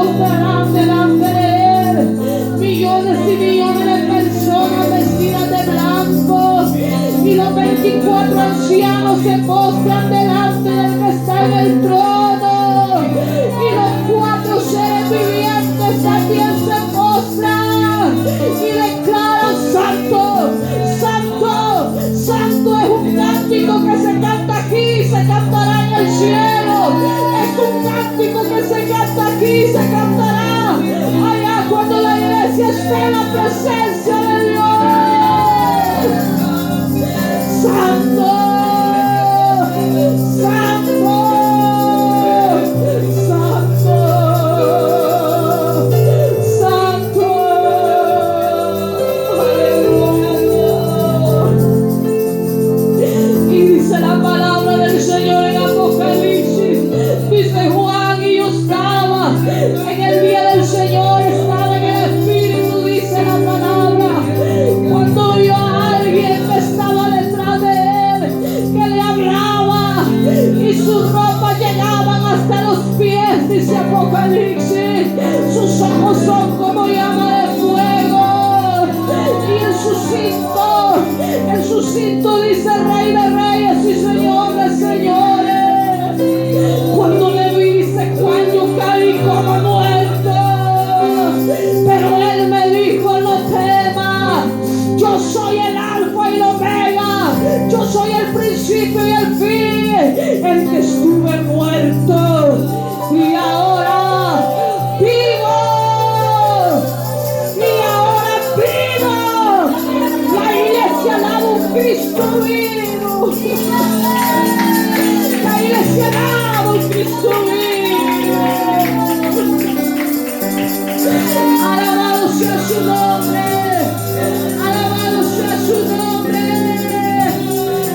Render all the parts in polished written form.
postrarán delante de Él. Millones y millones de personas vestidas de blanco, y los 24 ancianos se postran delante del que está en el trono, y los 4 seres vivientes también se postran y declaran: santo, santo, santo. Es un cántico que se canta aquí, se cantará en el cielo. Es un cántico que se canta aquí, se cantará allá cuando la iglesia esté en la presencia de Dios. Santo, santo, santo, santo. Y dice la palabra del Señor en Apocalipsis, dice Juan: y yo estaba en el día del Señor, estaba en el Espíritu, dice la palabra, cuando vio a alguien que estaba detrás de él, que le hablaba, y sus ropas llegaban hasta los pies, dice Apocalipsis. Sus ojos son como llama de fuego, y en su cinto dice Rey de Reyes y Señor de Señores. Cuando le vi, dice Juan, yo caí como muerto, pero él me dijo: no temas, yo soy el alfa y el omega, yo soy el principio y el fin, el que estuve muerto y ahora vivo, y ahora vivo. La iglesia alaba un Cristo vivo, la iglesia alaba un Cristo vivo. Alabado sea su nombre, alabado sea su nombre,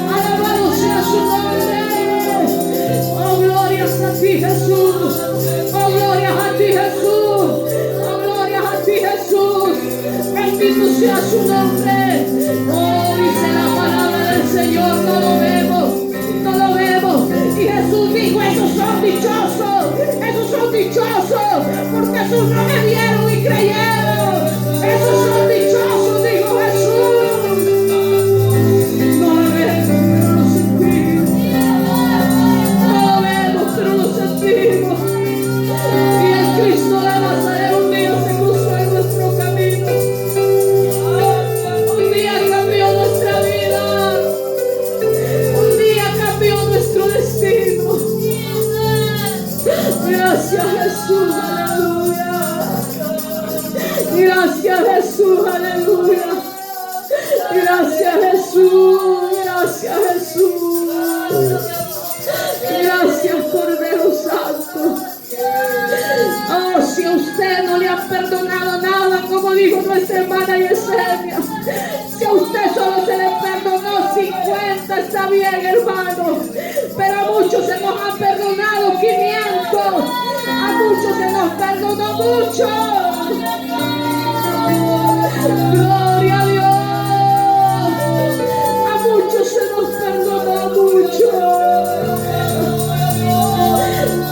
alabado sea su nombre. Oh, glorias a ti, Jesús. Oh, glorias a ti, Jesús. Oh, glorias a ti, Jesús. Bendito sea su nombre. Oh, dice la palabra del Señor: no lo vemos, no lo vemos. Y Jesús dijo: esos son dichosos, porque esos no me vieron y creyeron. Esos son dichosos, dijo Jesús. No lo vemos, pero lo sentimos. No lo vemos, pero lo sentimos. Y el Cristo de Nazaret un día se cruzó en nuestro camino. Un día cambió nuestra vida. Un día cambió nuestro destino. Gracias, Jesús, aleluya. Gracias, Jesús, aleluya. Gracias, Jesús. Gracias, Jesús. Gracias, Cordero Santo. Oh, si a usted no le han perdonado nada, como dijo nuestra hermana Yesenia, si a usted solo se le perdonó 50, está bien, hermano, pero a muchos se nos han perdonado 500, a muchos se nos perdonó mucho. Gloria a Dios, a muchos se nos perdonó mucho.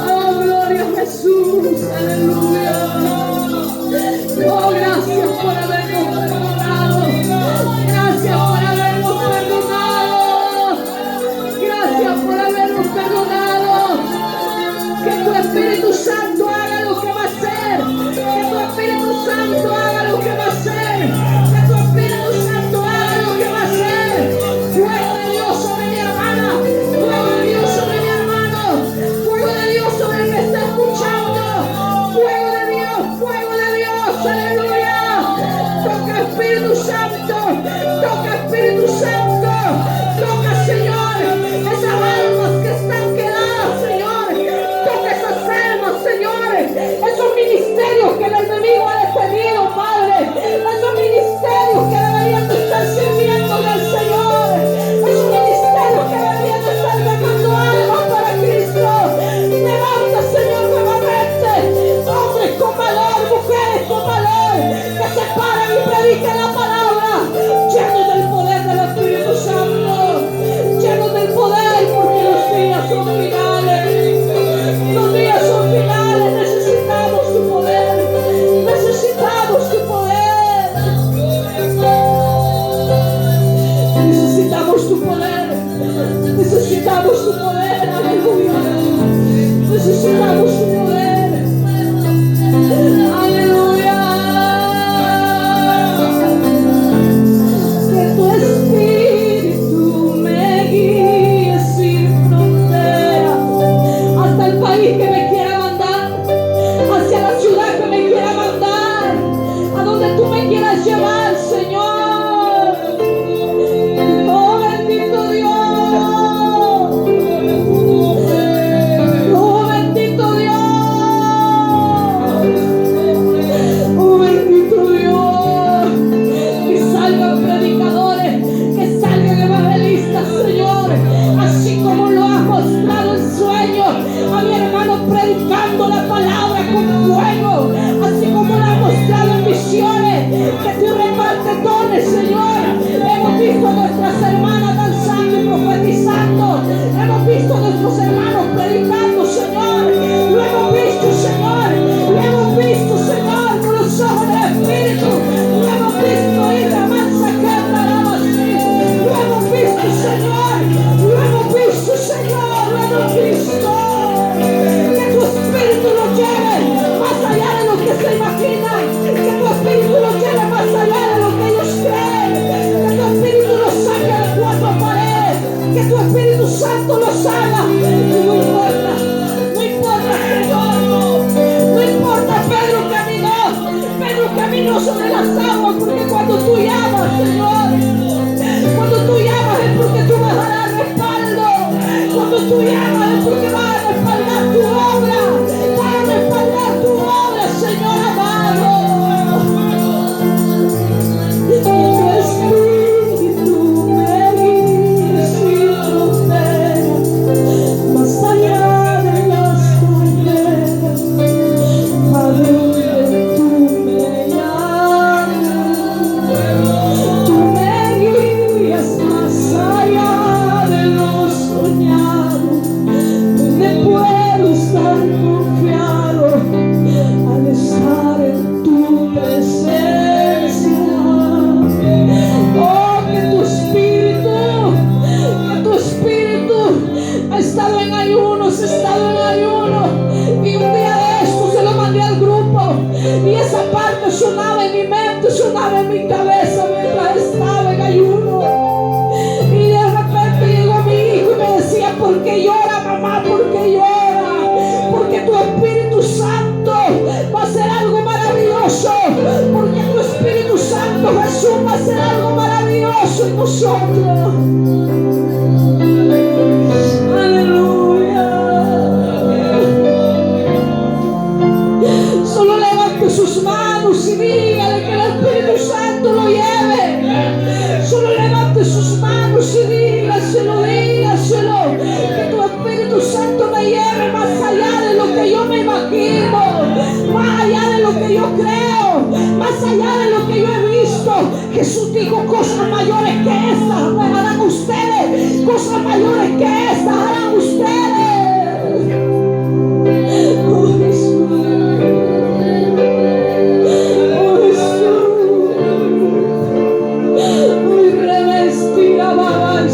Oh, gloria a Jesús, aleluya. Oh, gracias por habernos perdonado. Gracias por habernos perdonado. Gracias por habernos perdonado. Que tu Espíritu Santo haga lo que va a hacer. Que tu Espíritu gozo en nosotros. Aleluya. Solo levante sus manos y dígale que el Espíritu Santo lo lleve. Solo levante sus manos y dígaselo, dígaselo. Que tu Espíritu Santo me lleve más allá de lo que yo me imagino, más allá de lo que yo creo, más allá de lo que yo he visto. Jesús dijo: cosas mayores que estas harán ustedes, cosas mayores que estas harán ustedes. Oh Jesús, oh Jesús, hoy revestir a Baba y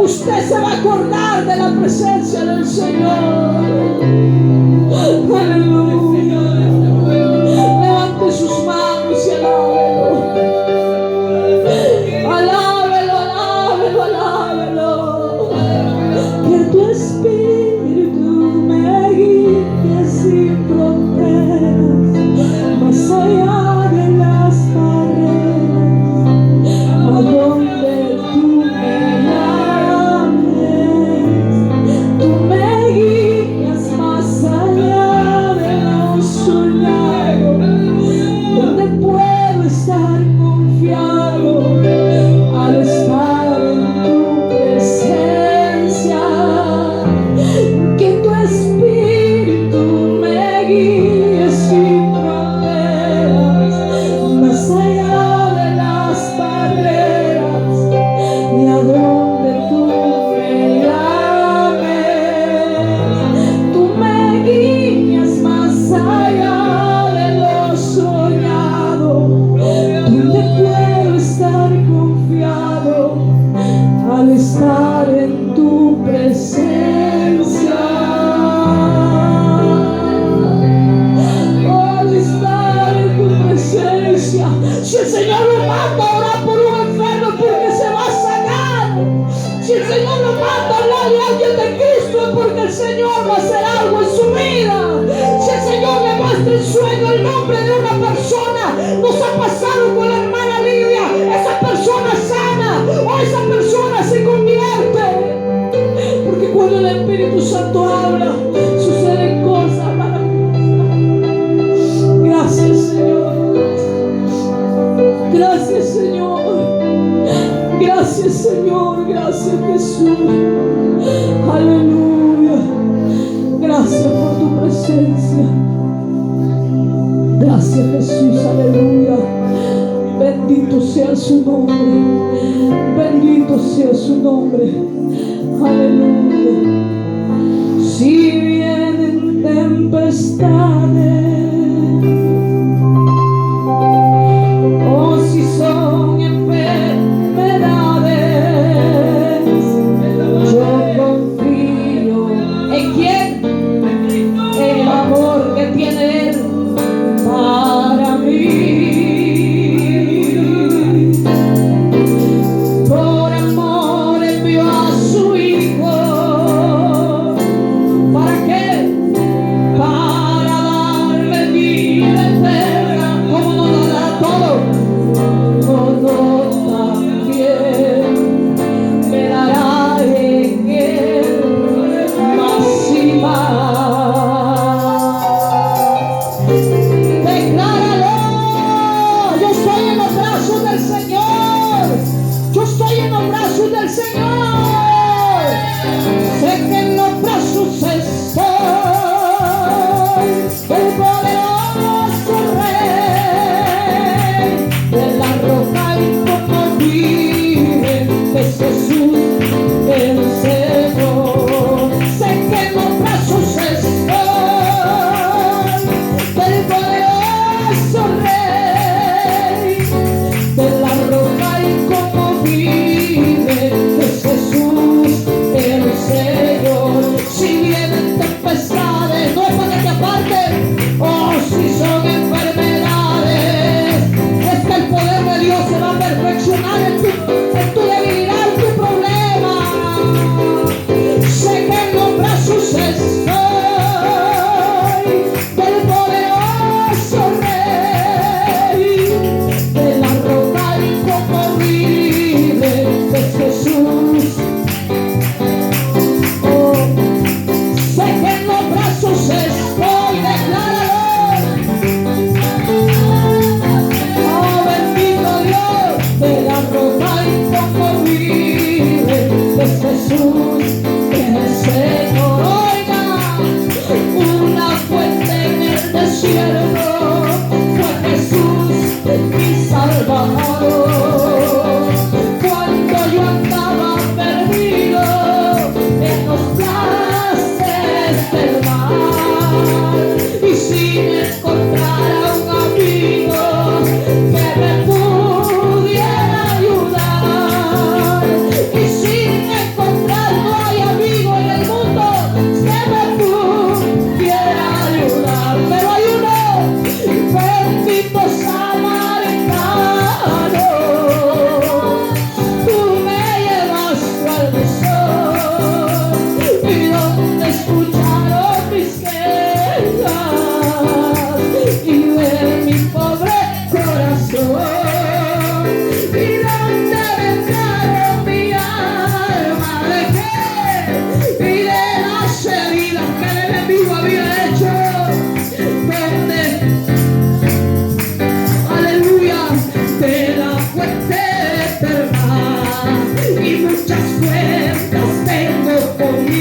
usted se va a acordar de la presencia del Señor. Aleluya. Levante sus manos y alábelo. Alábelo, alábelo, alábelo. Que tu Espíritu me guíe sin fronteras, más allá de las barreras, a donde tú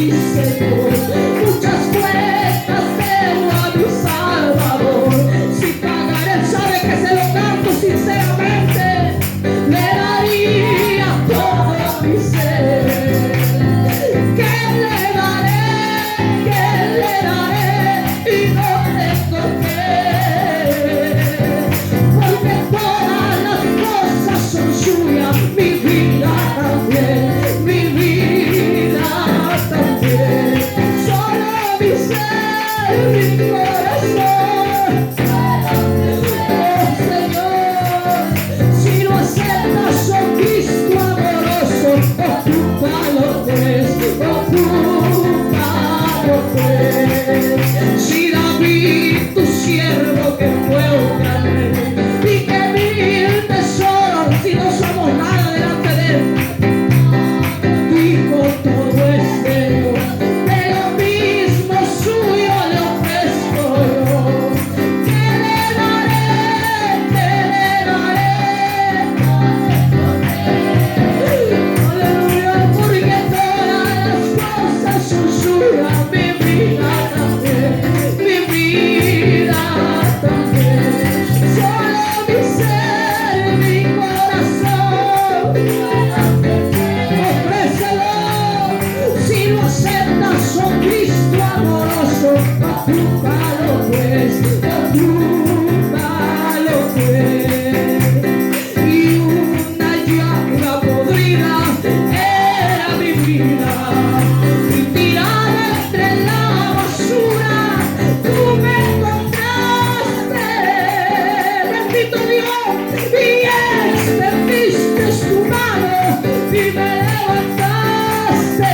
mi Señor. Muchas cuentas debo a mi Salvador. Si pagara, Él sabe que se lo canto sinceramente. Le daría todo mi ser. ¿Qué le daré? ¿Qué le daré? Y no tengo qué. Porque todas las cosas son suyas, mi vida también, mi vida también. Solo mi ser, mi corazón. Oh Señor, si lo aceptas, oh Cristo amoroso, ocúpalo pues, ocúpalo pues. Si David, tu siervo, que fue un gran rey, y que mil tesoros, si no somos nada delante de él, dijo todo es de Dios, de lo mismo suyo le ofrezco yo. ¿Qué le daré? ¿Qué le daré? Aleluya, porque todas las cosas son suyas, mi vida también, mi vida también. Solo mi ser, mi corazón. Ofrécelo, si lo aceptas, oh Cristo amoroso, ocúpalo pues, ocúpalo pues. Y una llaga podrida era mi vida, y tirada entre la basura, tú me encontraste. Bendito Dios, y extendiste tu mano y me levantaste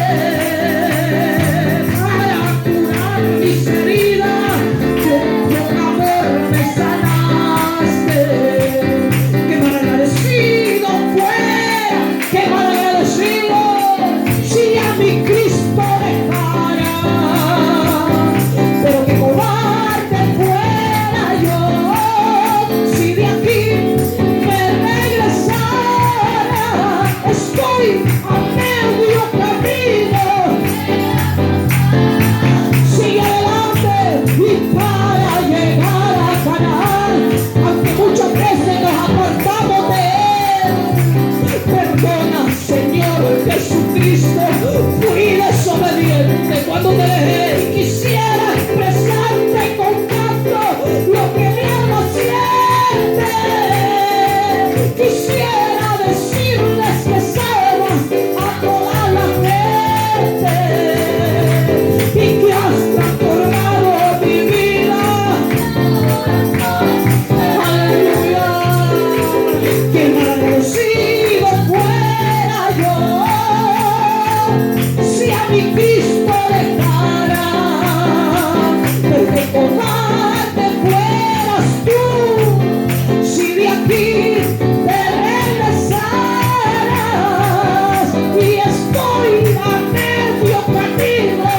para curar mis heridas. Con amor me sanaste. Qué mal agradecido fuera, qué mal agradecido si a mi Cristo dejara. Pero qué cobarde fuera yo si de aquí me regresara. Estoy a medio camino. Sigue adelante y para llegar a Canaán, aunque muchas veces nos apartamos de Él, perdona, Señor Jesucristo, fui desobediente cuando te dejé y quisiera expresarte con canto lo que mi alma siente. Quisiera decirles que salvas a toda la gente y que has transformado mi vida. Aleluya. Que mal agradecido fuera yo si a mi Cristo dejara. Pero que cobarde fueras tú si de aquí te regresaras. Y estoy a medio camino.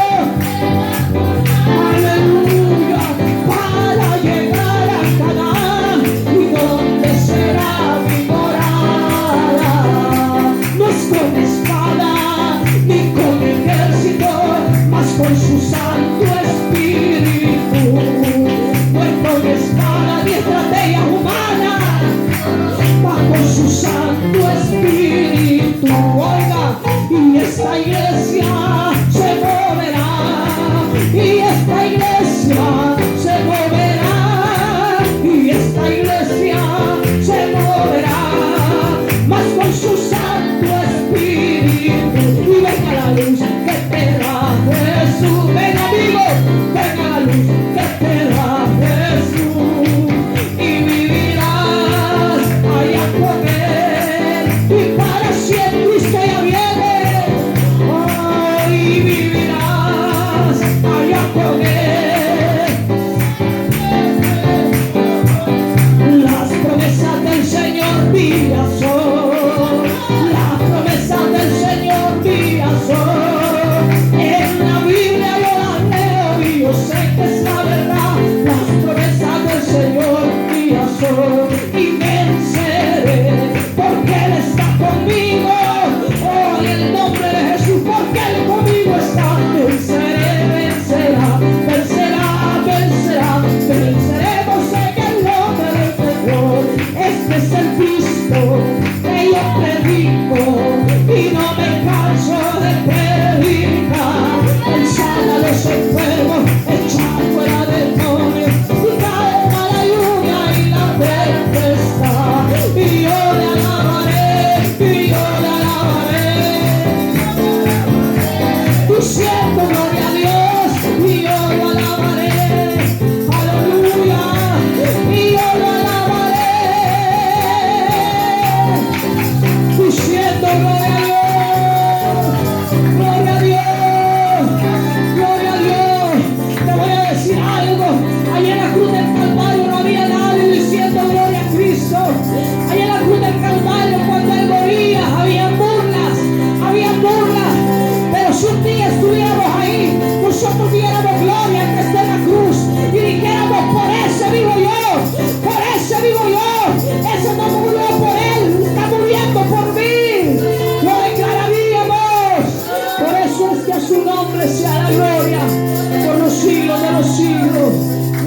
Aleluya, para llegar a Canaán, y donde será mi morada. No es con espada ni con ejército, mas con su Santo Espíritu. No es con espada ni estrategia humana, mas con su Santo Espíritu. Oiga, y esta iglesia se moverá, y esta iglesia se moverá, y esta iglesia se moverá, mas con su Santo Espíritu. Y venga la luz que te da Jesús. Ven amigo, venga la luz que te da Jesús. Y vivirás allá con Él, y para siempre usted ya viene. Oh,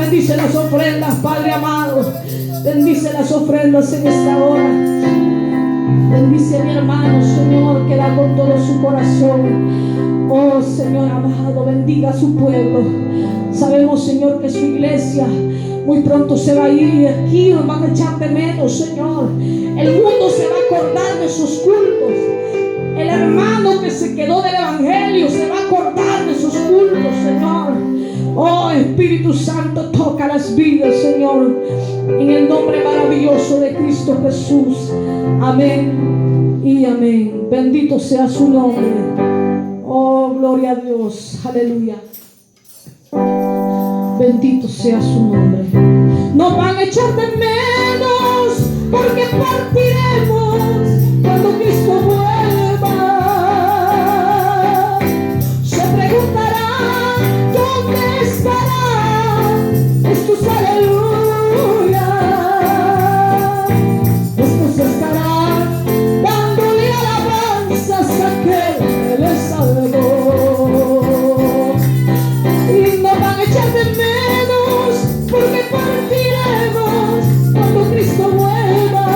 bendice las ofrendas, Padre amado. Bendice las ofrendas en esta hora. Bendice a mi hermano, Señor, que da con todo su corazón. Oh, Señor amado, bendiga a su pueblo. Sabemos, Señor, que su iglesia muy pronto se va a ir. Aquí nos van a echar de menos, Señor. El mundo se va a acordar de sus cultos. El hermano que se quedó del evangelio se va a acordar de sus cultos, Señor. Oh, Espíritu Santo, toca las vidas, Señor, en el nombre maravilloso de Cristo Jesús. Amén y amén. Bendito sea su nombre. Oh, gloria a Dios. Aleluya. Bendito sea su nombre. Nos van a echar de menos porque partiremos cuando Cristo vuelva. Se preguntarán dónde estarán estos aleluya. Estos estarán dándole alabanzas a aquel que les salvó. Y nos van a echar de menos porque partiremos cuando Cristo vuelva.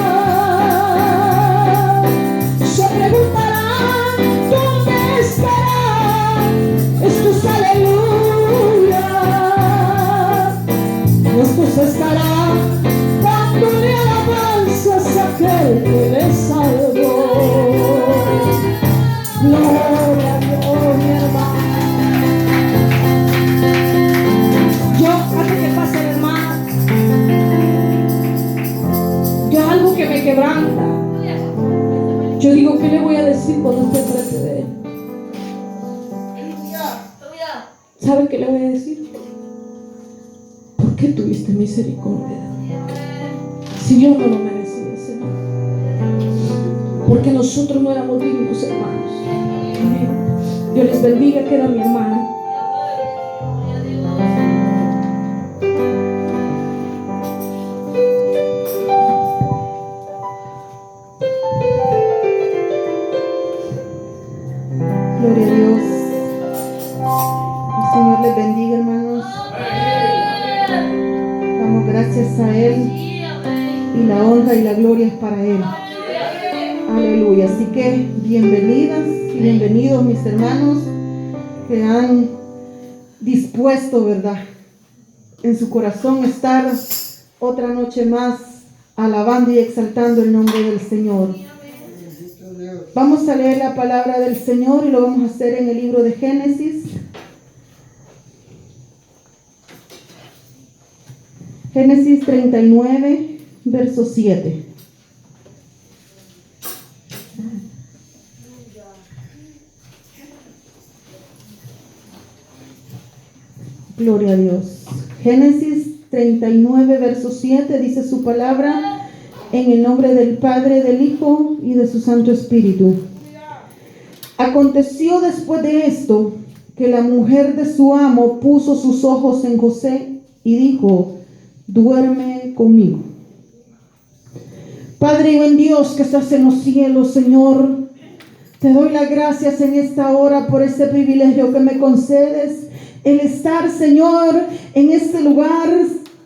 Se preguntarán dónde estarán estos aleluya. Estos estarán dándole alabanzas a aquel que les salvó. Gloria a Dios, mi hermano. Antes que pase el hermano, yo algo que me quebranta. Yo digo, ¿qué le voy a decir cuando esté frente de él? ¿Saben qué le voy a decir? ¿Por qué tuviste misericordia? Si yo no lo merecía, Señor. Porque nosotros no éramos dignos, hermanos. Amén. Dios les bendiga, que era mi hermana. Gloria a Dios. El Señor les bendiga, hermanos. Damos gracias a Él y la honra y la gloria es para Él. Aleluya. Así que bienvenidas y bienvenidos mis hermanos que han dispuesto, ¿verdad?, en su corazón estar otra noche más alabando y exaltando el nombre del Señor. Vamos a leer la palabra del Señor y lo vamos a hacer en el libro de Génesis. Génesis 39, verso 7. Gloria a Dios. Génesis 39, verso 7 dice su palabra: en el nombre del Padre, del Hijo y de su Santo Espíritu. Aconteció después de esto que la mujer de su amo puso sus ojos en José y dijo: duerme conmigo. Padre y buen Dios que estás en los cielos, Señor, te doy las gracias en esta hora por este privilegio que me concedes, el estar, Señor, en este lugar,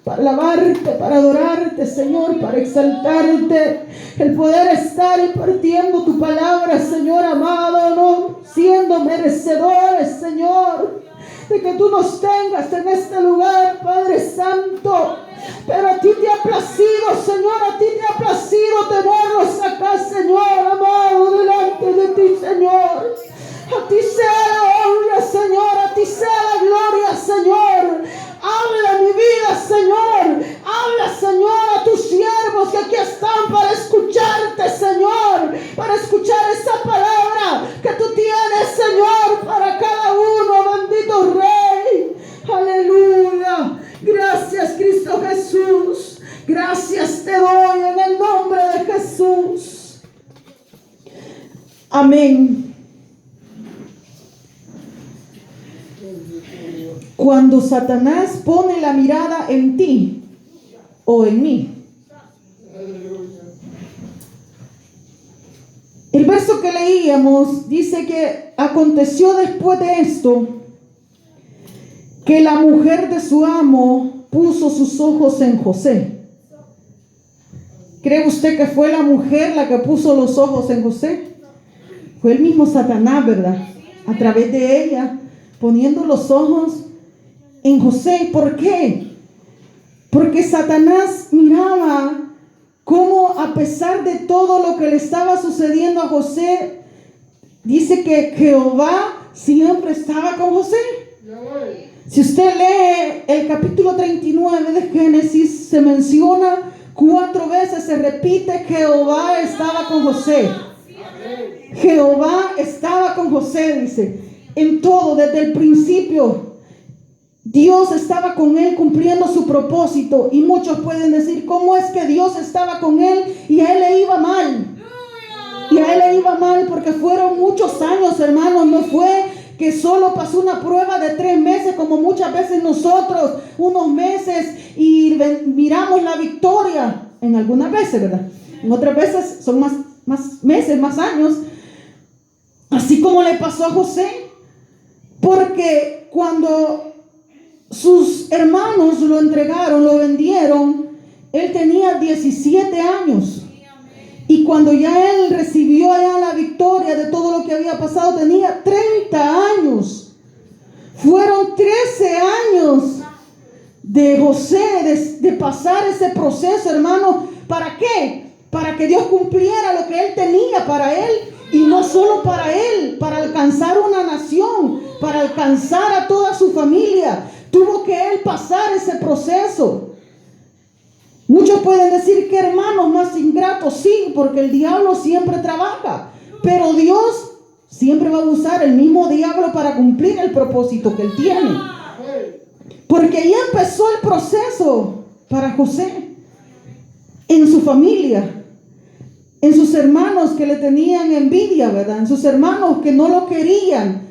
para alabarte, para adorarte, Señor, para exaltarte, el poder estar impartiendo tu palabra, Señor amado, no siendo merecedores, Señor, de que tú nos tengas en este lugar, Padre Santo. Pero a ti te ha placido, Señor, a ti te ha placido tenerlos acá, Señor amado, delante de ti, Señor. A ti sea la honra, Señor, a ti sea la gloria, Señor. Habla mi vida, Señor. Habla, Señor, a tus siervos que aquí están para escucharte, Señor, para escuchar esa palabra que tú tienes, Señor, para cada uno, bendito Rey. Aleluya. Gracias, Cristo Jesús. Gracias te doy en el nombre de Jesús. Amén. Cuando Satanás pone la mirada en ti o en mí, el verso que leíamos dice que aconteció después de esto que la mujer de su amo puso sus ojos en José. ¿Cree usted que fue la mujer la que puso los ojos en José? Fue el mismo Satanás, ¿verdad? A través de ella, poniendo los ojos en José. ¿Por qué? Porque Satanás miraba cómo, a pesar de todo lo que le estaba sucediendo a José, dice que Jehová siempre estaba con José. Si usted lee el capítulo 39 de Génesis, se menciona 4 veces, se repite: Jehová estaba con José. Jehová estaba con José, dice, en todo, desde el principio. Dios estaba con él cumpliendo su propósito. Y muchos pueden decir: ¿cómo es que Dios estaba con él y a él le iba mal? Y a él le iba mal porque fueron muchos años, hermanos. No fue que solo pasó una prueba de 3 meses, como muchas veces nosotros, unos meses, y miramos la victoria. En algunas veces, ¿verdad? En otras veces son más meses, más años. Así como le pasó a José. Porque cuando sus hermanos lo entregaron, lo vendieron, él tenía 17 años. Y cuando ya él recibió ya la victoria de todo lo que había pasado, tenía 30 años. Fueron 13 años de José, de pasar ese proceso, hermano. ¿Para qué? Para que Dios cumpliera lo que él tenía para él. Y no solo para él, para alcanzar una nación, para alcanzar a toda su familia. Tuvo que él pasar ese proceso. Muchos pueden decir: que hermanos más ingratos. Sí, porque el diablo siempre trabaja, pero Dios siempre va a usar el mismo diablo para cumplir el propósito que él tiene. Porque ahí empezó el proceso para José, en su familia, en sus hermanos que le tenían envidia, ¿verdad? En sus hermanos que no lo querían,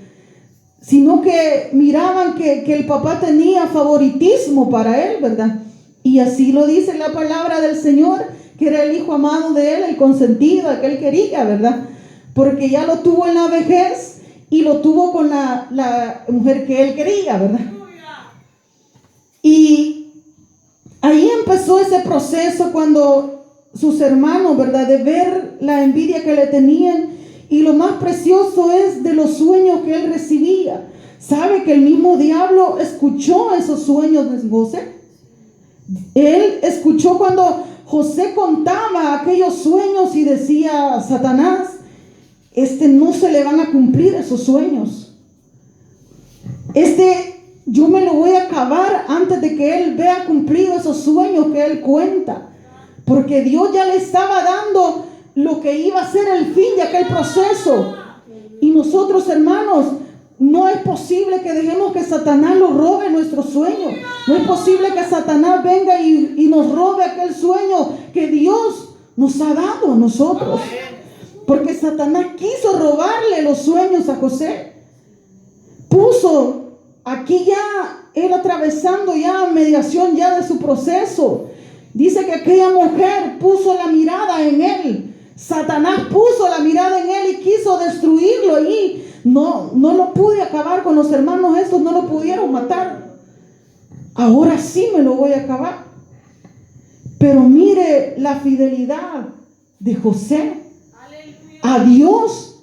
sino que miraban que el papá tenía favoritismo para él, ¿verdad? Y así lo dice la palabra del Señor, que era el hijo amado de él, el consentido, el que él quería, ¿verdad? Porque ya lo tuvo en la vejez y lo tuvo con la mujer que él quería, ¿verdad? Y ahí empezó ese proceso cuando sus hermanos, ¿verdad? De ver la envidia que le tenían. Y lo más precioso es de los sueños que él recibía. ¿Sabe que el mismo diablo escuchó esos sueños de José? Él escuchó cuando José contaba aquellos sueños y decía: Satanás, no se le van a cumplir esos sueños. Yo me lo voy a acabar antes de que él vea cumplido esos sueños que él cuenta. Porque Dios ya le estaba dando lo que iba a ser el fin de aquel proceso. Y nosotros, hermanos, no es posible que dejemos que Satanás nos robe nuestros sueños. No es posible que Satanás venga y nos robe aquel sueño que Dios nos ha dado a nosotros. Porque Satanás quiso robarle los sueños a José. Puso aquí ya, él atravesando ya mediación ya de su proceso. Dice que aquella mujer puso la mirada en él. Satanás puso la mirada en él y quiso destruirlo. Y no lo pude acabar con los hermanos estos, no lo pudieron matar. Ahora sí me lo voy a acabar. Pero mire la fidelidad de José a Dios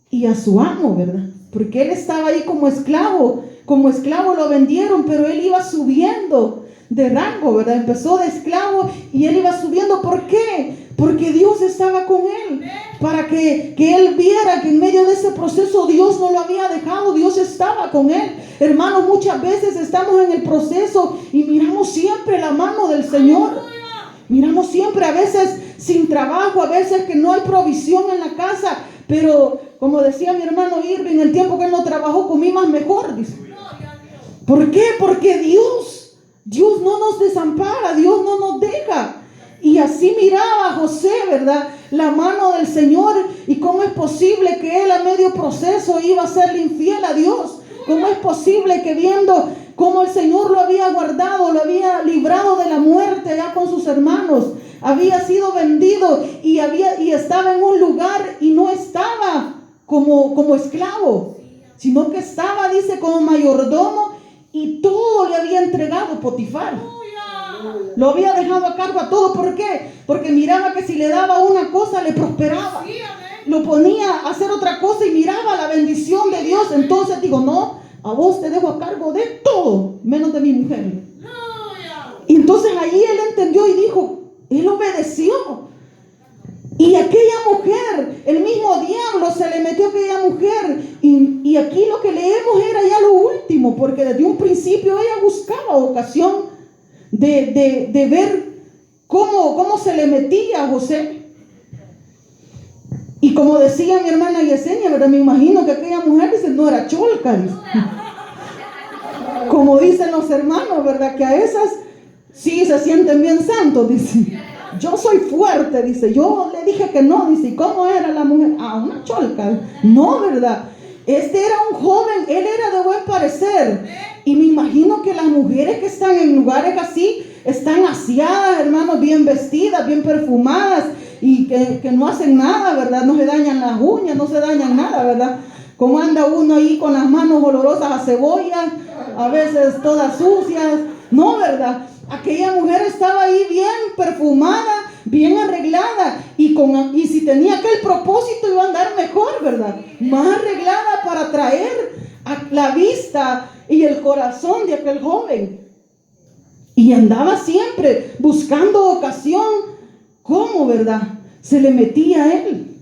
y a su amo, ¿verdad? Porque él estaba ahí como esclavo. Como esclavo lo vendieron, pero él iba subiendo de rango, ¿verdad? Empezó de esclavo y él iba subiendo. ¿Por qué? Porque Dios estaba con él. Para que él viera que en medio de ese proceso Dios no lo había dejado. Dios estaba con él. Hermanos, muchas veces estamos en el proceso y miramos siempre la mano del Señor. Miramos siempre, a veces sin trabajo, a veces que no hay provisión en la casa. Pero como decía mi hermano Irving, el tiempo que él no trabajó comí más mejor, dice. ¿Por qué? Porque Dios no nos desampara, Dios no nos deja. Y así miraba a José, ¿verdad? La mano del Señor. Y cómo es posible que él a medio proceso iba a serle infiel a Dios. ¿Cómo es posible que viendo cómo el Señor lo había guardado, lo había librado de la muerte ya con sus hermanos, había sido vendido y estaba en un lugar y no estaba como esclavo, sino que estaba, dice, como mayordomo, y todo le había entregado Potifar. Lo había dejado a cargo a todo. ¿Por qué? Porque miraba que si le daba una cosa le prosperaba. Lo ponía a hacer otra cosa y miraba la bendición de Dios. Entonces digo, no, a vos te dejo a cargo de todo, menos de mi mujer. Y entonces ahí él entendió y dijo, él obedeció. Y aquella mujer, el mismo diablo se le metió a aquella mujer. Y aquí lo que leemos era ya lo último, porque desde un principio ella buscaba ocasión de ver cómo se le metía a José. Y como decía mi hermana Yesenia, ¿verdad? Me imagino que aquella mujer dice, no era cholca, dice. Como dicen los hermanos, ¿verdad? Que a esas sí se sienten bien santos, dice. Yo soy fuerte, dice. Yo le dije que no, dice. ¿Y cómo era la mujer? Ah, una cholca. No, ¿verdad? Este era un joven, él era de buen parecer. Y me imagino que las mujeres que están en lugares así están aseadas, hermanos, bien vestidas, bien perfumadas, y que no hacen nada, ¿verdad? No se dañan las uñas, no se dañan nada, ¿verdad? Como anda uno ahí con las manos olorosas a cebolla, a veces todas sucias. No, ¿verdad? Aquella mujer estaba ahí bien perfumada, bien arreglada, y si tenía aquel propósito iba a andar mejor, ¿verdad? Más arreglada para atraer a la vista y el corazón de aquel joven. Y andaba siempre buscando ocasión. ¿Cómo, verdad? Se le metía a él.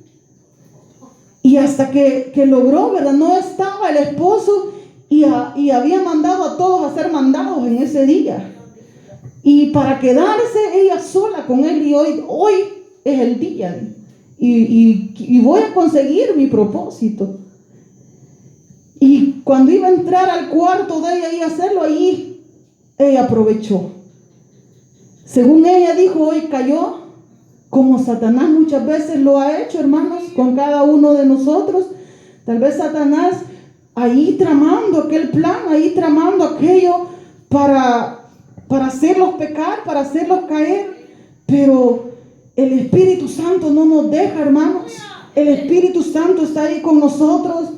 Y hasta que logró, ¿verdad? No estaba el esposo y había mandado a todos a ser mandados en ese día. Y para quedarse ella sola con él, y hoy es el día. Y voy a conseguir mi propósito. Y cuando iba a entrar al cuarto de ella y hacerlo, ahí ella aprovechó. Según ella dijo, hoy cayó, como Satanás muchas veces lo ha hecho, hermanos, con cada uno de nosotros. Tal vez Satanás ahí tramando aquel plan, ahí tramando aquello para hacerlos pecar, para hacerlos caer. Pero el Espíritu Santo no nos deja, hermanos. El Espíritu Santo está ahí con nosotros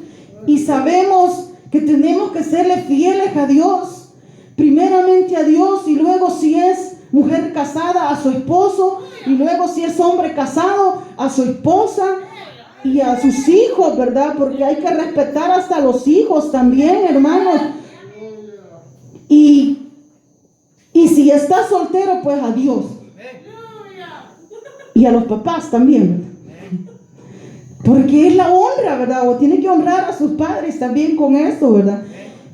y sabemos que tenemos que serle fieles a Dios. Primeramente a Dios, y luego si es mujer casada a su esposo, y luego si es hombre casado a su esposa y a sus hijos, ¿verdad? Porque hay que respetar hasta los hijos también, hermanos. Y si está soltero, pues a Dios. Y a los papás también. Porque es la honra, ¿verdad? O tiene que honrar a sus padres también con eso, ¿verdad?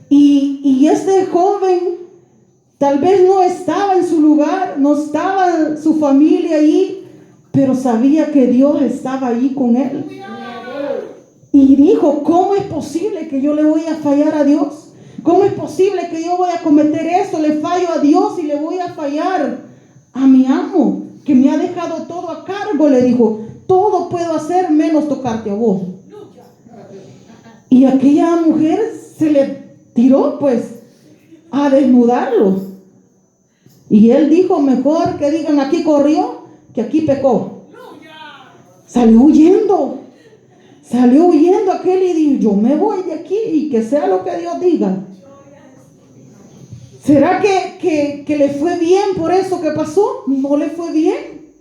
Y este joven tal vez no estaba en su lugar, no estaba su familia ahí, pero sabía que Dios estaba ahí con él. Y dijo, ¿cómo es posible que yo le voy a fallar a Dios? ¿Cómo es posible que yo voy a cometer esto? Le fallo a Dios y le voy a fallar a mi amo, que me ha dejado todo a cargo. Le dijo, todo puedo hacer menos tocarte a vos. Y aquella mujer se le tiró pues a desnudarlo. Y él dijo, mejor que digan aquí corrió que aquí pecó. Salió huyendo aquel y dijo, yo me voy de aquí y que sea lo que Dios diga. ¿Será que le fue bien por eso que pasó? No le fue bien.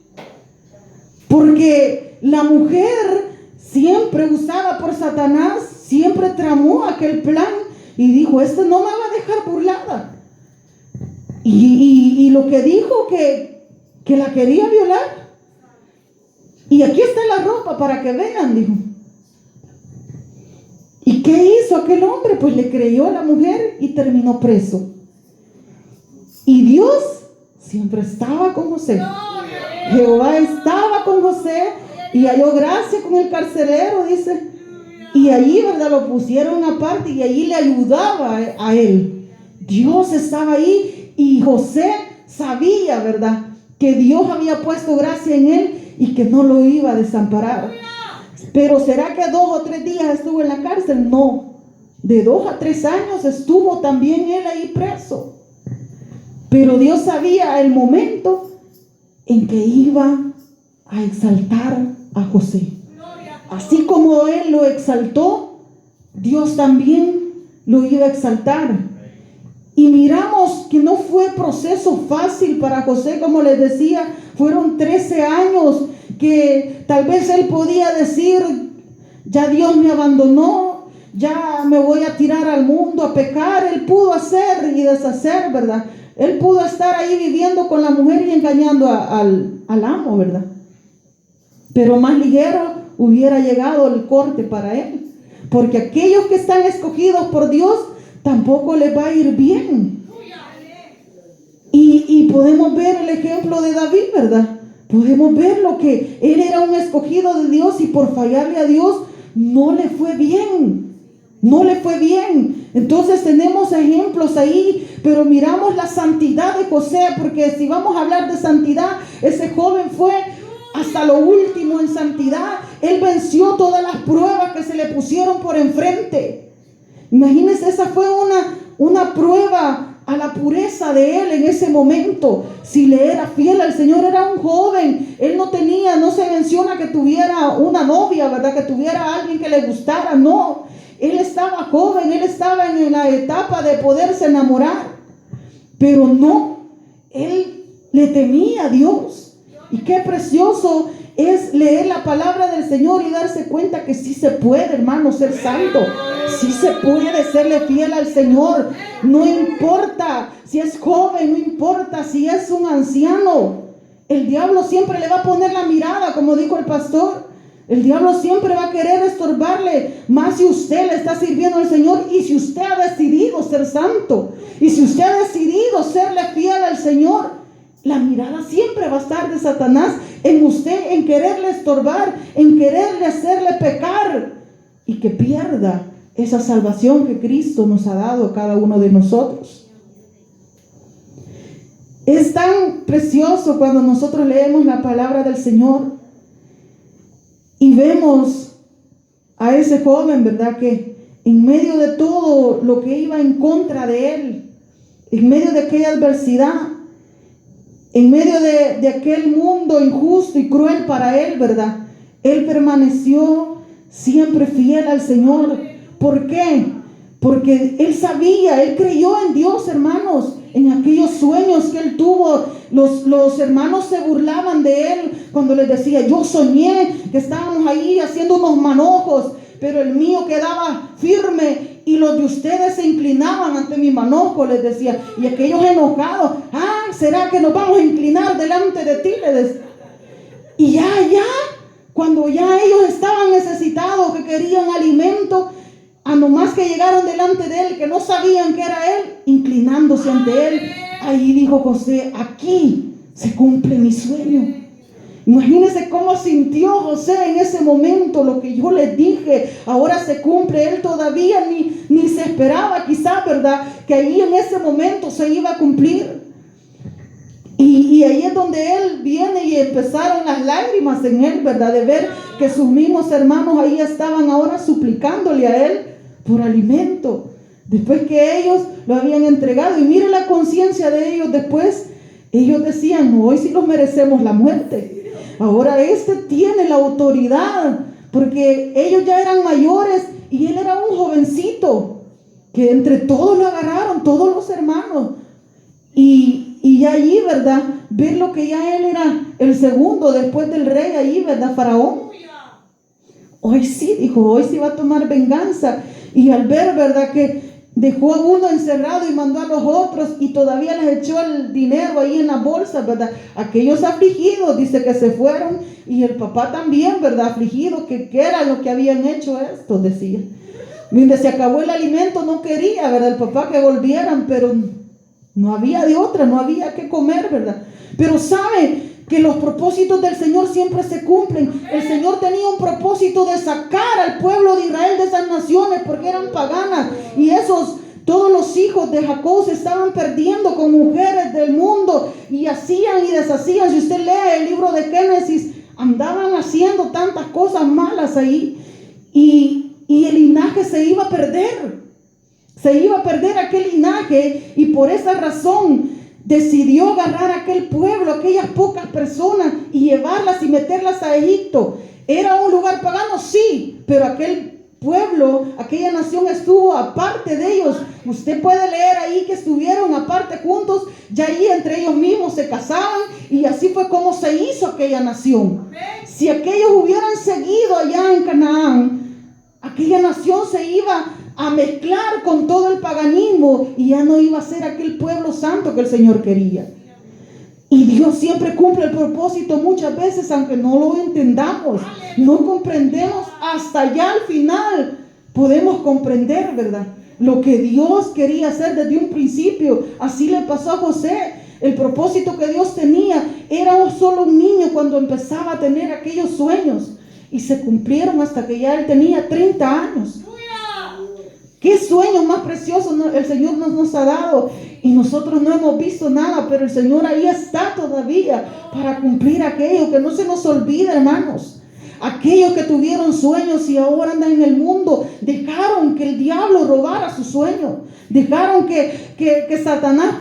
Porque la mujer, siempre usada por Satanás, siempre tramó aquel plan y dijo, este no me va a dejar burlada. Y lo que dijo que la quería violar. Y aquí está la ropa para que vean, dijo. ¿Y qué hizo aquel hombre? Pues le creyó a la mujer y terminó preso. Y Dios siempre estaba con José. Jehová estaba con José y halló gracia con el carcelero, dice. Y allí, ¿verdad? Lo pusieron aparte y allí le ayudaba a él. Dios estaba ahí y José sabía, ¿verdad? Que Dios había puesto gracia en él y que no lo iba a desamparar. Pero ¿será que 2 o 3 días estuvo en la cárcel? No. De 2 a 3 años estuvo también él ahí preso. Pero Dios sabía el momento en que iba a exaltar a José. Así como él lo exaltó, Dios también lo iba a exaltar. Y miramos que no fue proceso fácil para José, como les decía, fueron 13 años que tal vez él podía decir, ya Dios me abandonó, ya me voy a tirar al mundo a pecar. Él pudo hacer y deshacer, ¿verdad? Él pudo estar ahí viviendo con la mujer y engañando al amo, ¿verdad? Pero más ligero hubiera llegado el corte para él, porque aquellos que están escogidos por Dios tampoco les va a ir bien. Y podemos ver el ejemplo de David, ¿verdad? Podemos ver lo que él era un escogido de Dios y por fallarle a Dios no le fue bien. No le fue bien. Entonces tenemos ejemplos ahí, pero miramos la santidad de José, porque si vamos a hablar de santidad, ese joven fue hasta lo último en santidad. Él venció todas las pruebas que se le pusieron por enfrente. Imagínense, esa fue una prueba a la pureza de él en ese momento. Si le era fiel al Señor, era un joven. Él no se menciona que tuviera una novia, ¿verdad? Que tuviera alguien que le gustara, no. Él estaba joven, él estaba en la etapa de poderse enamorar. Pero no, él le temía a Dios. Y qué precioso es leer la palabra del Señor y darse cuenta que sí se puede, hermano, ser santo. Sí se puede serle fiel al Señor. No importa si es joven, no importa si es un anciano. El diablo siempre le va a poner la mirada, como dijo el pastor. El diablo siempre va a querer estorbarle, más si usted le está sirviendo al Señor y si usted ha decidido ser santo y si usted ha decidido serle fiel al Señor. La mirada siempre va a estar de Satanás en usted, en quererle estorbar, en quererle hacerle pecar y que pierda esa salvación que Cristo nos ha dado a cada uno de nosotros. Es tan precioso cuando nosotros leemos la palabra del Señor y vemos a ese joven, ¿verdad? Que en medio de todo lo que iba en contra de él, en medio de aquella adversidad, en medio de aquel mundo injusto y cruel para él, ¿verdad? Él permaneció siempre fiel al Señor. ¿Por qué? Porque él sabía, él creyó en Dios, hermanos, en aquellos sueños que él tuvo. Los hermanos se burlaban de él cuando les decía, yo soñé que estábamos ahí haciendo unos manojos, pero el mío quedaba firme y los de ustedes se inclinaban ante mi manojo, les decía. Y aquellos enojados, ¿será que nos vamos a inclinar delante de ti? Les decía. Y cuando ya ellos estaban necesitados, que querían alimento, a nomás que llegaron delante de él, que no sabían que era él, inclinándose ante él, ahí dijo José, aquí se cumple mi sueño. Imagínense cómo sintió José en ese momento, lo que yo les dije, ahora se cumple. Él todavía ni se esperaba, quizá, ¿verdad?, que ahí en ese momento se iba a cumplir. Y ahí es donde él viene y empezaron las lágrimas en él, ¿verdad?, de ver que sus mismos hermanos ahí estaban ahora suplicándole a él por alimento, después que ellos lo habían entregado. Y mire la conciencia de ellos después. Ellos decían, no, hoy sí nos merecemos la muerte. Ahora este tiene la autoridad, porque ellos ya eran mayores y él era un jovencito, que entre todos lo agarraron, todos los hermanos. Y allí, ¿verdad?, ver lo que ya él era el segundo después del rey ahí, ¿verdad?, Faraón. Hoy sí, dijo, hoy sí va a tomar venganza. Y al ver, ¿verdad?, que dejó a uno encerrado y mandó a los otros y todavía les echó el dinero ahí en la bolsa, ¿verdad? Aquellos afligidos, dice que se fueron, y el papá también, ¿verdad?, afligido, que era lo que habían hecho esto, decía. Mientras se acabó el alimento, no quería, ¿verdad?, el papá que volvieran, pero no había de otra, no había que comer, ¿verdad? Pero sabe que los propósitos del Señor siempre se cumplen. El Señor tenía un propósito de sacar al pueblo de Israel de esas naciones porque eran paganas, y todos los hijos de Jacob se estaban perdiendo con mujeres del mundo y hacían y deshacían. Si usted lee el libro de Génesis, andaban haciendo tantas cosas malas ahí, y el linaje se iba a perder. Se iba a perder aquel linaje, y por esa razón decidió agarrar a aquel pueblo, aquellas pocas personas, y llevarlas y meterlas a Egipto. ¿Era un lugar pagano? Sí, pero aquel pueblo, aquella nación estuvo aparte de ellos. Usted puede leer ahí que estuvieron aparte juntos, ya ahí entre ellos mismos se casaban, y así fue como se hizo aquella nación. Si aquellos hubieran seguido allá en Canaán, aquella nación se iba a mezclar con todo el paganismo y ya no iba a ser aquel pueblo santo que el Señor quería. Y Dios siempre cumple el propósito muchas veces, aunque no lo entendamos, no comprendemos, hasta allá al final podemos comprender, ¿verdad? Lo que Dios quería hacer desde un principio. Así le pasó a José. El propósito que Dios tenía era solo un niño cuando empezaba a tener aquellos sueños, y se cumplieron hasta que ya él tenía 30 años. ¿Qué sueño más precioso el Señor nos ha dado? Y nosotros no hemos visto nada, pero el Señor ahí está todavía para cumplir aquello. Que no se nos olvide, hermanos. Aquellos que tuvieron sueños y ahora andan en el mundo, dejaron que el diablo robara su sueño. Dejaron que Satanás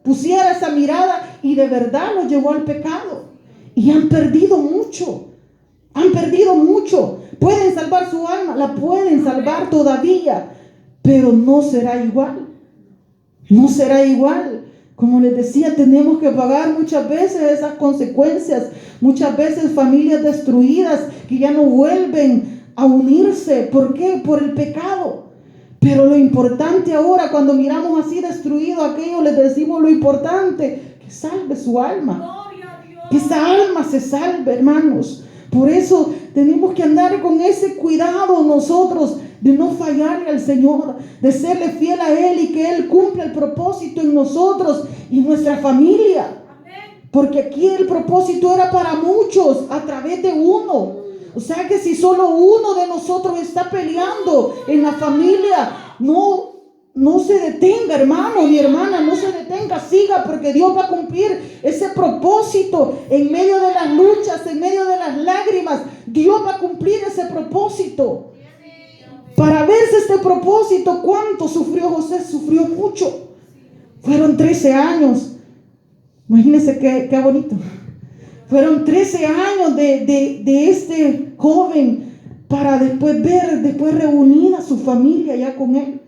pusiera esa mirada y de verdad los llevó al pecado. Y han perdido mucho. Han perdido mucho. Pueden salvar su alma, la pueden salvar todavía, pero no será igual. No será igual. Como les decía, tenemos que pagar muchas veces esas consecuencias. Muchas veces familias destruidas que ya no vuelven a unirse. ¿Por qué? Por el pecado. Pero lo importante ahora, cuando miramos así destruido aquello, les decimos lo importante, que salve su alma. Que esa alma se salve, hermanos. Por eso tenemos que andar con ese cuidado nosotros de no fallarle al Señor, de serle fiel a Él y que Él cumpla el propósito en nosotros y nuestra familia. Porque aquí el propósito era para muchos a través de uno. O sea que si solo uno de nosotros está peleando en la familia, no se detenga, hermano y hermana, no se detenga, siga, porque Dios va a cumplir ese propósito en medio de las luchas, en medio de las lágrimas. Dios va a cumplir ese propósito. Para verse este propósito, ¿cuánto sufrió José? Sufrió mucho. Fueron 13 años. Imagínense qué bonito. Fueron 13 años de este joven para después reunir a su familia ya con él.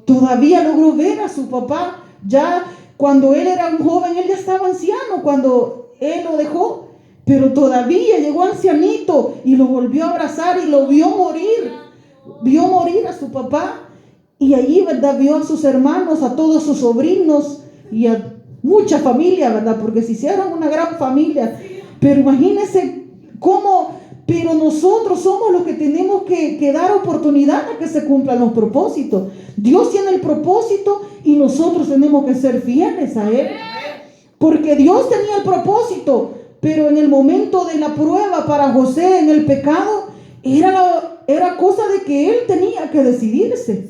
Todavía logró ver a su papá. Ya cuando él era un joven, él ya estaba anciano cuando él lo dejó. Pero todavía llegó ancianito y lo volvió a abrazar y lo vio morir. Vio morir a su papá. Y allí, ¿verdad? Vio a sus hermanos, a todos sus sobrinos y a mucha familia, ¿verdad? Porque se hicieron una gran familia. Pero imagínense cómo, pero nosotros somos los que tenemos que dar oportunidad a que se cumplan los propósitos. Dios tiene el propósito y nosotros tenemos que ser fieles a Él. Porque Dios tenía el propósito, pero en el momento de la prueba para José en el pecado, era cosa de que él tenía que decidirse.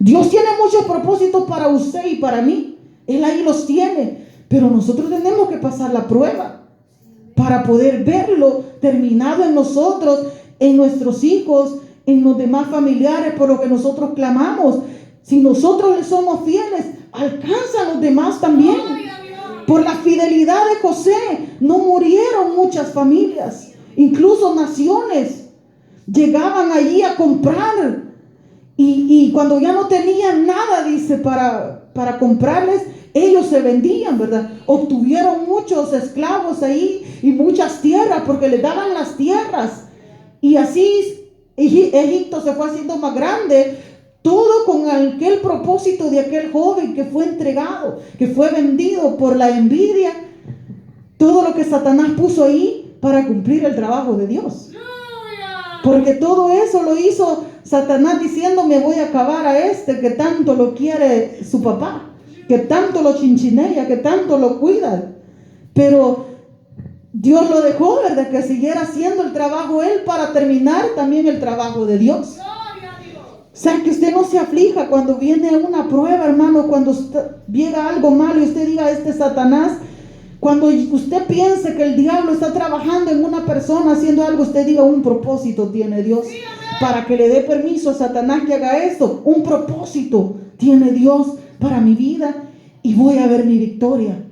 Dios tiene muchos propósitos para usted y para mí. Él ahí los tiene, pero nosotros tenemos que pasar la prueba para poder verlo terminado en nosotros, en nuestros hijos, en los demás familiares por lo que nosotros clamamos. Si nosotros le somos fieles, alcanza a los demás también. Por la fidelidad de José no murieron muchas familias, incluso naciones llegaban allí a comprar y cuando ya no tenían nada, dice, para comprarles, ellos se vendían, ¿verdad? Obtuvieron muchos esclavos ahí y muchas tierras porque les daban las tierras. Y así Egipto se fue haciendo más grande, todo con aquel propósito de aquel joven que fue entregado, que fue vendido por la envidia. Todo lo que Satanás puso ahí para cumplir el trabajo de Dios. Porque todo eso lo hizo Satanás diciendo: me voy a acabar a este que tanto lo quiere su papá, que tanto lo chinchinea, que tanto lo cuida. Pero Dios lo dejó, ¿verdad? Que siguiera haciendo el trabajo él para terminar también el trabajo de Dios. O sea, que usted no se aflija cuando viene una prueba, hermano, cuando llega algo malo y usted diga: este Satanás. Cuando usted piense que el diablo está trabajando en una persona haciendo algo, usted diga: un propósito tiene Dios para que le dé permiso a Satanás que haga esto. Un propósito tiene Dios para mi vida y voy a ver mi victoria.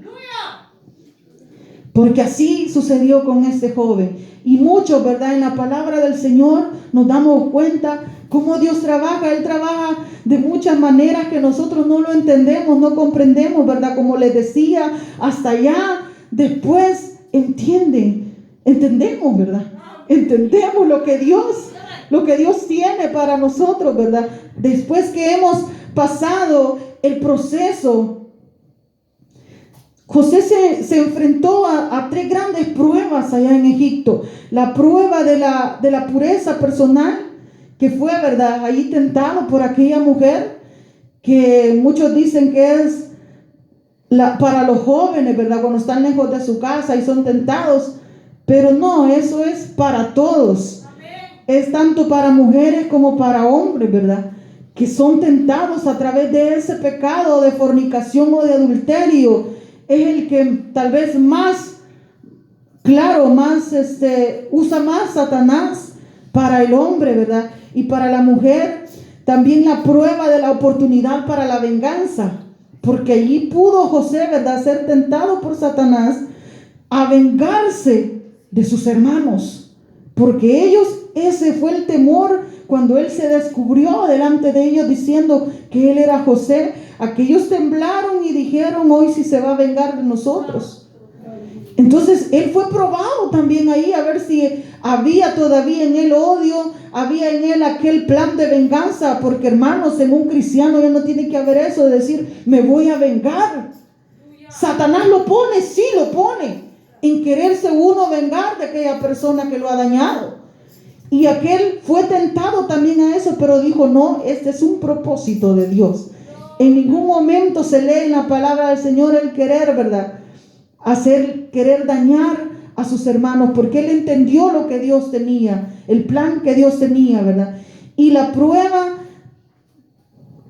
Porque así sucedió con este joven. Y mucho, ¿verdad? En la palabra del Señor nos damos cuenta cómo Dios trabaja. Él trabaja de muchas maneras que nosotros no lo entendemos, no comprendemos, ¿verdad? Como les decía, hasta allá después entendemos, ¿verdad? Entendemos lo que Dios tiene para nosotros, ¿verdad? Después que hemos pasado el proceso, José se enfrentó a tres grandes pruebas allá en Egipto. La prueba de la pureza personal, que fue, ¿verdad?, allí tentado por aquella mujer, que muchos dicen que es para los jóvenes, ¿verdad?, cuando están lejos de su casa y son tentados. Pero no, eso es para todos. Es tanto para mujeres como para hombres, ¿verdad?, que son tentados a través de ese pecado de fornicación o de adulterio. Es el que tal vez más claro, usa más Satanás para el hombre, ¿verdad? Y para la mujer también la prueba de la oportunidad para la venganza, porque allí pudo José, ¿verdad?, ser tentado por Satanás a vengarse de sus hermanos, porque ese fue el temor cuando él se descubrió delante de ellos diciendo que él era José. Aquellos temblaron y dijeron: hoy sí se va a vengar de nosotros. Entonces él fue probado también ahí a ver si había todavía en él odio, había en él aquel plan de venganza, porque hermanos, en un cristiano ya no tiene que haber eso de decir me voy a vengar. Satanás lo pone, sí lo pone, en quererse uno vengar de aquella persona que lo ha dañado. Y aquel fue tentado también a eso, pero dijo: no, este es un propósito de Dios. En ningún momento se lee en la palabra del Señor el querer, ¿verdad?, querer dañar a sus hermanos, porque él entendió lo que Dios tenía, el plan que Dios tenía, ¿verdad? Y la prueba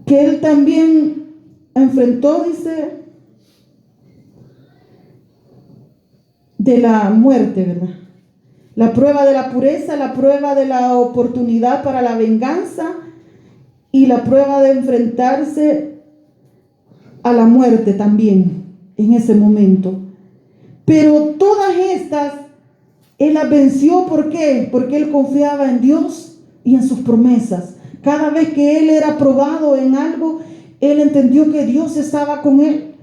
que él también enfrentó, dice, de la muerte, ¿verdad? La prueba de la pureza, la prueba de la oportunidad para la venganza y la prueba de enfrentarse a la muerte también en ese momento. Pero todas estas él las venció. ¿Por qué? Porque él confiaba en Dios y en sus promesas. Cada vez que él era probado en algo, él entendió que Dios estaba con él.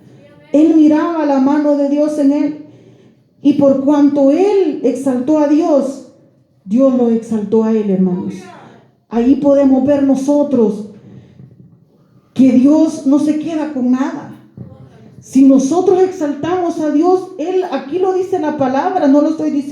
Él miraba la mano de Dios en él. Y por cuanto él exaltó a Dios, Dios lo exaltó a él, hermanos. Ahí podemos ver nosotros que Dios no se queda con nada. Si nosotros exaltamos a Dios, Él, aquí lo dice la palabra, no lo estoy diciendo